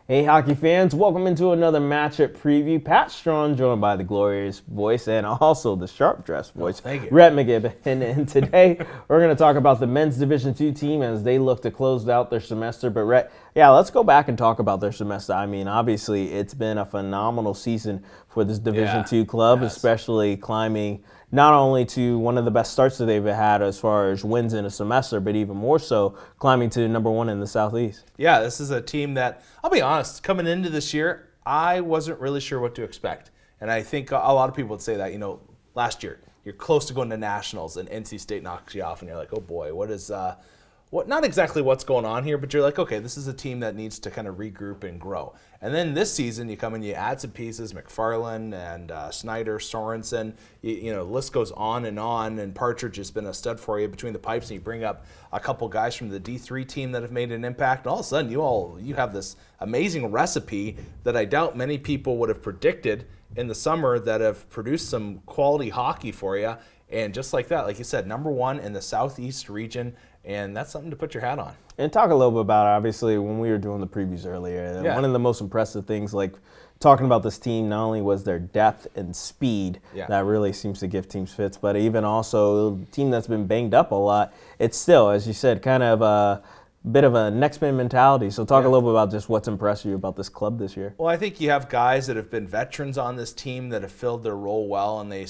Hey, hockey fans, welcome into another matchup preview. Pat Strong, joined by the glorious voice and also the sharp dressed voice, Rhett McGibbon. And today we're going to talk about the men's Division II team as they look to close out their semester. But Rhett, let's go back and talk about their semester. I mean, obviously, it's been a phenomenal season for this Division II club, especially climbing not only to one of the best starts that they've had as far as wins in a semester, but even more so climbing to number one in the Southeast. Yeah, this is a team that, I'll be honest, coming into this year, I wasn't really sure what to expect. And I think a lot of people would say that, last year, you're close to going to nationals and NC State knocks you off and you're like, oh boy, not exactly what's going on here, but you're like, okay, this is a team that needs to kind of regroup and grow. And then this season, you come and you add some pieces, McFarland and Snyder, Sorensen, the list goes on, and Partridge has been a stud for you between the pipes, and you bring up a couple guys from the D3 team that have made an impact, and all of a sudden you have this amazing recipe that I doubt many people would have predicted in the summer that have produced some quality hockey for you. And just like that, like you said, number one in the Southeast region, and that's something to put your hat on. And talk a little bit about, obviously, when we were doing the previews earlier, one of the most impressive things, like talking about this team, not only was their depth and speed that really seems to give teams fits, but even also a team that's been banged up a lot, it's still, as you said, kind of a bit of a next man mentality. So talk a little bit about just what's impressed you about this club this year. Well, I think you have guys that have been veterans on this team that have filled their role well, and they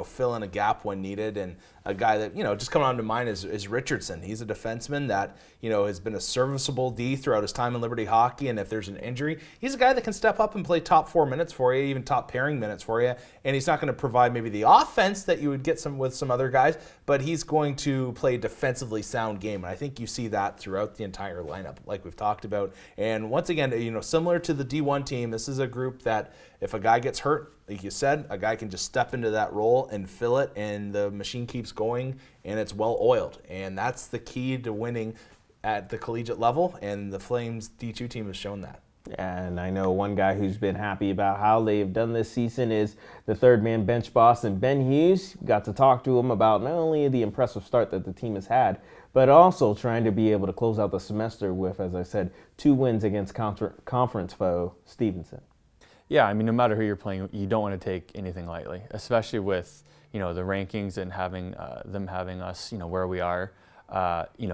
fill in a gap when needed. And a guy that, just coming on to mind is Richardson. He's a defenseman that, has been a serviceable D throughout his time in Liberty hockey. And if there's an injury, he's a guy that can step up and play top 4 minutes for you, even top pairing minutes for you. And he's not going to provide maybe the offense that you would get with some other guys, but he's going to play a defensively sound game. And I think you see that throughout the entire lineup, like we've talked about. And once again, similar to the D1 team, this is a group that if a guy gets hurt, like you said, a guy can just step into that role and fill it, and the machine keeps going, and it's well oiled. And that's the key to winning at the collegiate level, and the Flames D2 team has shown that. And I know one guy who's been happy about how they've done this season is the third man bench boss, and Ben Hughes. Got to talk to him about not only the impressive start that the team has had, but also trying to be able to close out the semester with, as I said, 2 wins against conference foe Stevenson. Yeah, I mean, no matter who you're playing, you don't want to take anything lightly, especially with, the rankings and having them having us, where we are,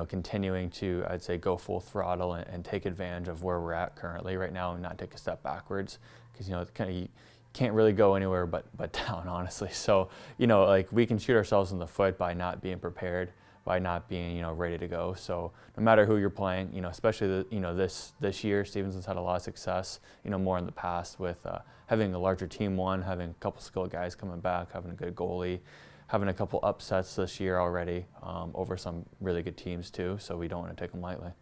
continuing to, I'd say, go full throttle and take advantage of where we're at currently right now and not take a step backwards because, you can't really go anywhere but down, honestly. So, we can shoot ourselves in the foot by not being prepared, by not being, ready to go. So no matter who you're playing, especially this year, Stevenson's had a lot of success, more in the past with having a larger team having a couple skilled guys coming back, having a good goalie, having a couple upsets this year already over some really good teams too. So we don't want to take them lightly.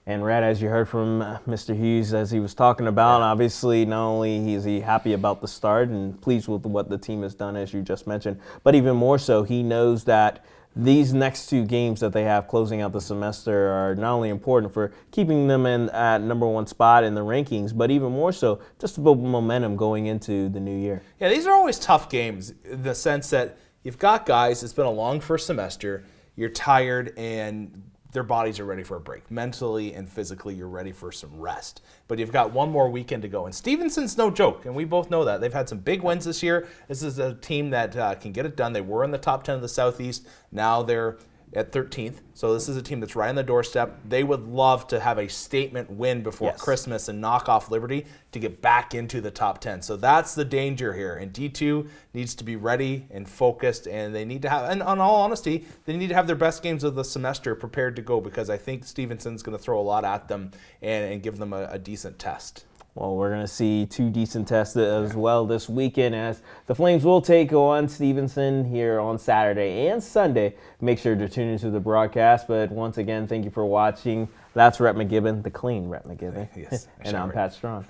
And Rhett, as you heard from Mr. Hughes, as he was talking about, obviously not only is he happy about the start and pleased with what the team has done, as you just mentioned, but even more so, he knows that these next 2 games that they have closing out the semester are not only important for keeping them in at number 1 spot in the rankings, but even more so just to build momentum going into the new year. Yeah, these are always tough games in the sense that you've got guys, it's been a long first semester, you're tired, and their bodies are ready for a break. Mentally and physically, you're ready for some rest. But you've got one more weekend to go. And Stevenson's no joke, and we both know that. They've had some big wins this year. This is a team that can get it done. They were in the top 10 of the Southeast. Now they're at 13th. So this is a team that's right on the doorstep. They would love to have a statement win before Christmas and knock off Liberty to get back into the top 10. So that's the danger here. And D2 needs to be ready and focused, and they need to have, and on all honesty, they need to have their best games of the semester prepared to go, because I think Stevenson's going to throw a lot at them and give them a decent test. Well, we're going to see 2 decent tests as well this weekend, as the Flames will take on Stevenson here on Saturday and Sunday. Make sure to tune into the broadcast. But once again, thank you for watching. That's Rhett McGibbon, the clean Rhett McGibbon. Yes, and I'm Pat Strong.